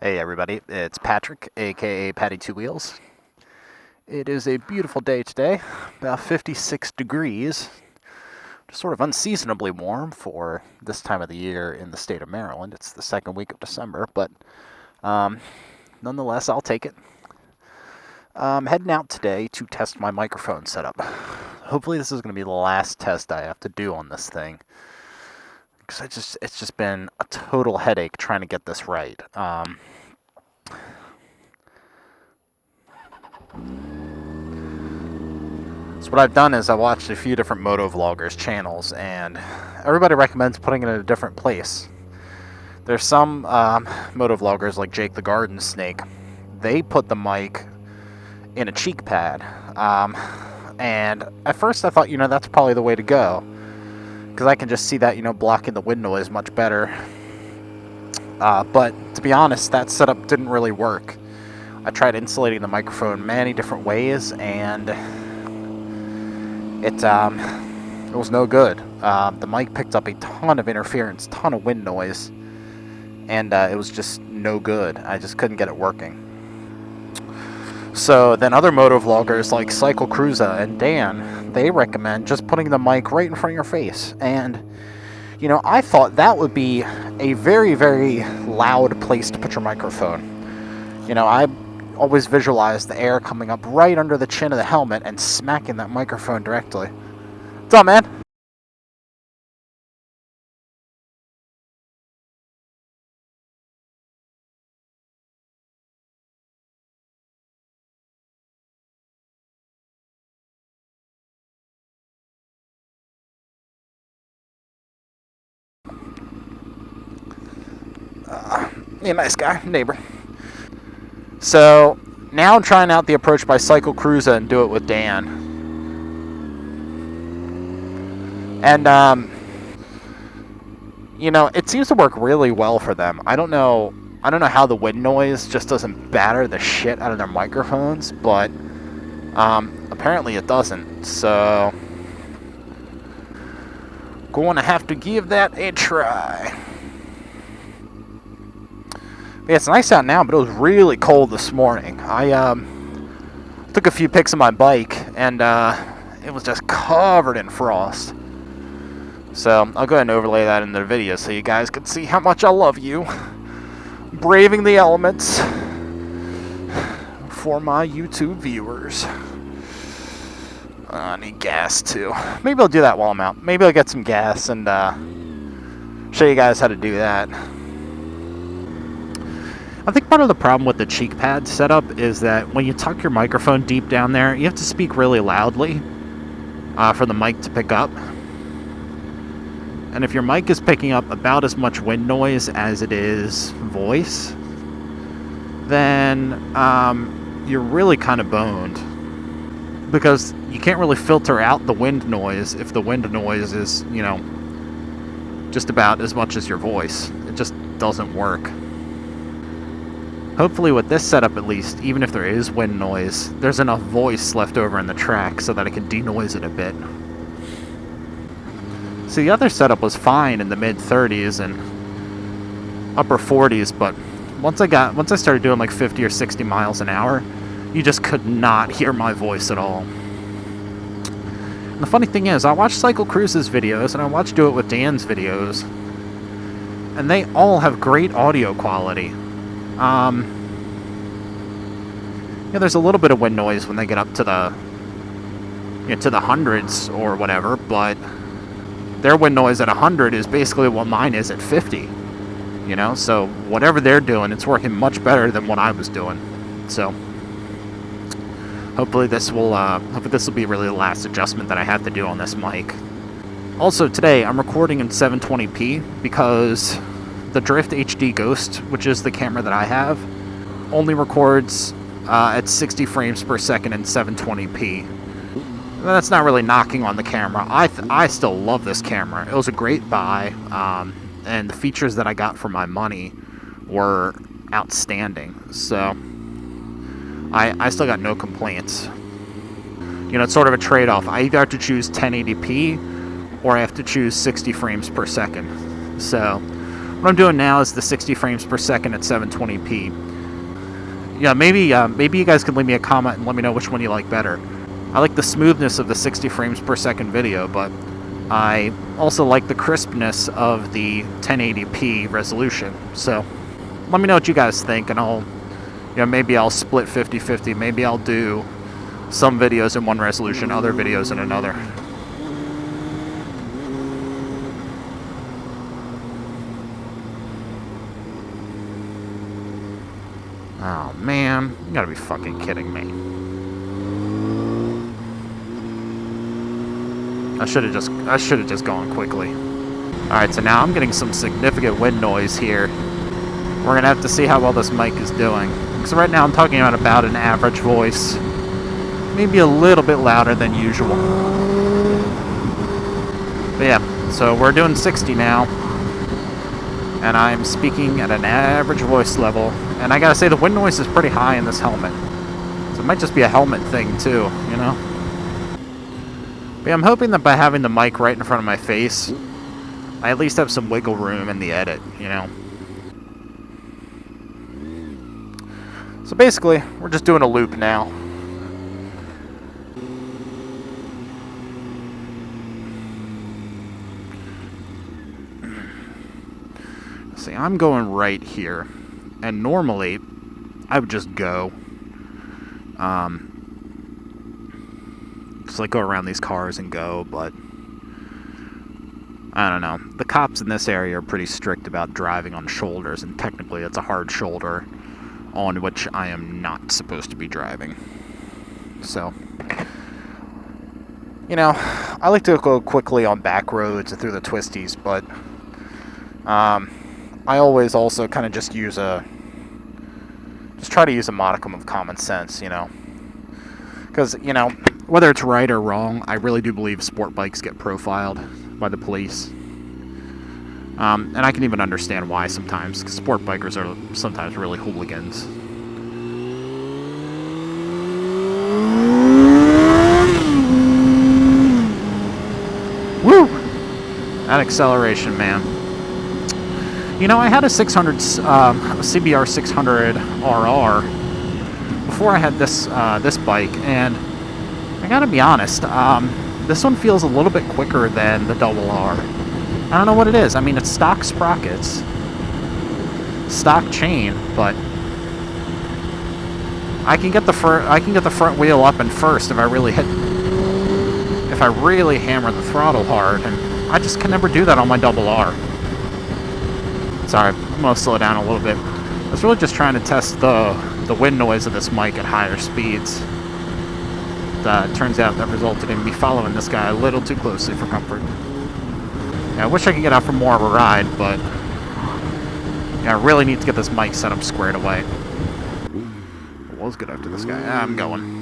Hey everybody, it's Patrick, aka Patty Two Wheels. It is a beautiful day today, about 56 degrees, just sort of unseasonably warm for this time of the year in the state of Maryland. It's the second week of December, but nonetheless, I'll take it. I'm heading out today to test my microphone setup. Hopefully this is going to be the last test I have to do on this thing, because it's just been a total headache trying to get this right. So what I've done is I watched a few different moto vloggers channels, and everybody recommends putting it in a different place. There's some moto vloggers like Jake the Garden Snake. They put the mic in a cheek pad, and at first I thought, that's probably the way to go, because I can just see that, blocking the wind noise much better. But to be honest, that setup didn't really work. I tried insulating the microphone many different ways, and it was no good. The mic picked up a ton of interference, ton of wind noise, and it was just no good. I just couldn't get it working. So then other moto vloggers like Cycle Cruiser and Dan, they recommend just putting the mic right in front of your face. And, I thought that would be a very, very loud place to put your microphone. I always visualize the air coming up right under the chin of the helmet and smacking that microphone directly. What's up, man? Yeah, nice guy, neighbor. So now I'm trying out the approach by Cycle Cruiser and do it with Dan. And it seems to work really well for them. I don't know how the wind noise just doesn't batter the shit out of their microphones, but apparently it doesn't. So going to have to give that a try. Yeah, it's nice out now, but it was really cold this morning. I took a few pics of my bike, and it was just covered in frost. So I'll go ahead and overlay that in the video so you guys can see how much I love you. Braving the elements for my YouTube viewers. I need gas too. Maybe I'll do that while I'm out. Maybe I'll get some gas and show you guys how to do that. I think part of the problem with the cheek pad setup is that when you tuck your microphone deep down there, you have to speak really loudly for the mic to pick up. And if your mic is picking up about as much wind noise as it is voice, then you're really kind of boned. Because you can't really filter out the wind noise if the wind noise is, just about as much as your voice. It just doesn't work. Hopefully with this setup at least, even if there is wind noise, there's enough voice left over in the track so that I can denoise it a bit. So the other setup was fine in the mid-30s and upper 40s, but once I started doing like 50 or 60 miles an hour, you just could not hear my voice at all. And the funny thing is, I watched Cycle Cruise's videos and I watched Do It With Dan's videos, and they all have great audio quality. There's a little bit of wind noise when they get up to the hundreds or whatever, but their wind noise at 100 is basically what mine is at 50. So whatever they're doing, it's working much better than what I was doing. So hopefully this will be really the last adjustment that I have to do on this mic. Also today I'm recording in 720p because the Drift HD Ghost, which is the camera that I have, only records at 60 frames per second in 720p. That's not really knocking on the camera. I still love this camera. It was a great buy, and the features that I got for my money were outstanding. So I still got no complaints. It's sort of a trade-off. I either have to choose 1080p or I have to choose 60 frames per second. So What I'm doing now is the 60 frames per second at 720p. Yeah, maybe you guys can leave me a comment and let me know which one you like better. I like the smoothness of the 60 frames per second video, but I also like the crispness of the 1080p resolution. So let me know what you guys think, and maybe I'll split 50-50. Maybe I'll do some videos in one resolution, other videos in another. Oh man, you gotta be fucking kidding me. I should have just gone quickly. Alright, so now I'm getting some significant wind noise here. We're gonna have to see how well this mic is doing. Because right now I'm talking about an average voice. Maybe a little bit louder than usual. But yeah, so we're doing 60 now. And I'm speaking at an average voice level. And I gotta say, the wind noise is pretty high in this helmet. So it might just be a helmet thing too, you know? But yeah, I'm hoping that by having the mic right in front of my face, I at least have some wiggle room in the edit, you know? So basically, we're just doing a loop now. See, I'm going right here. And normally, I would just go. Just like go around these cars and go, but I don't know. The cops in this area are pretty strict about driving on shoulders, and technically it's a hard shoulder on which I am not supposed to be driving. So, you know, I like to go quickly on back roads and through the twisties, but I always also kind of just try to use a modicum of common sense, you know. Because, you know, whether it's right or wrong, I really do believe sport bikes get profiled by the police. And I can even understand why sometimes, because sport bikers are sometimes really hooligans. Woo! That acceleration, man. You know, I had a 600, CBR 600 RR before I had this bike, and I gotta be honest, this one feels a little bit quicker than the Double R. I don't know what it is. I mean, it's stock sprockets, stock chain, but I can get the front wheel up in first if I really hammer the throttle hard, and I just can never do that on my Double R. Sorry, I'm gonna slow down a little bit. I was really just trying to test the wind noise of this mic at higher speeds. Turns out that resulted in me following this guy a little too closely for comfort. Yeah, I wish I could get out for more of a ride, but yeah, I really need to get this mic set up squared away. Well, let's get after this guy. I'm going.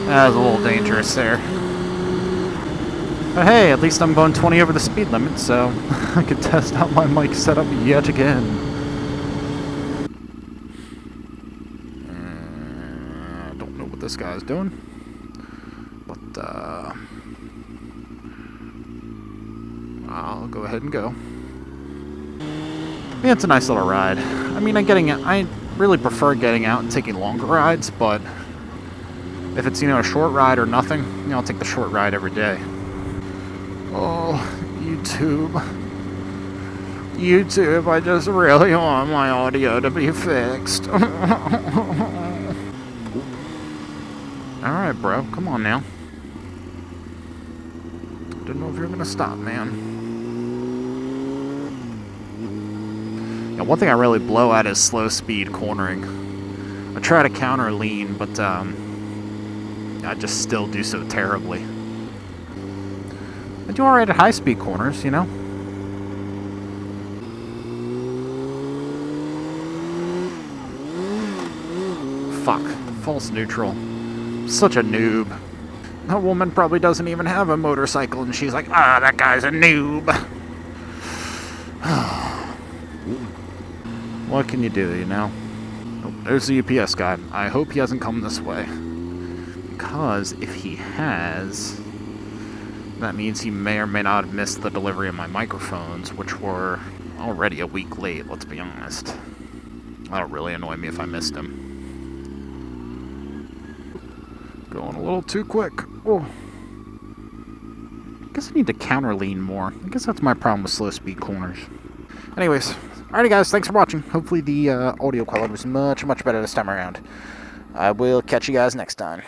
That was a little dangerous there. But hey, at least I'm going 20 over the speed limit, so I can test out my mic setup yet again. I don't know what this guy's doing, but I'll go ahead and go. Yeah, it's a nice little ride. I mean, I really prefer getting out and taking longer rides, but if it's, you know, a short ride or nothing, you know, I'll take the short ride every day. Oh, YouTube, I just really want my audio to be fixed. Alright, bro, come on now. Didn't know if you were gonna stop, man. Yeah, one thing I really blow at is slow speed cornering. I try to counter lean, but I just still do so terribly. I do alright at high-speed corners, you know? Fuck. False neutral. Such a noob. That woman probably doesn't even have a motorcycle, and she's like, ah, that guy's a noob. What can you do, you know? Oh, there's the UPS guy. I hope he hasn't come this way. because if he has, that means he may or may not have missed the delivery of my microphones, which were already a week late, let's be honest. That'll really annoy me if I missed him. Going a little too quick. Oh. I guess I need to counter lean more. I guess that's my problem with slow speed corners. Anyways, alrighty guys, thanks for watching. Hopefully the audio quality was much, much better this time around. I will catch you guys next time.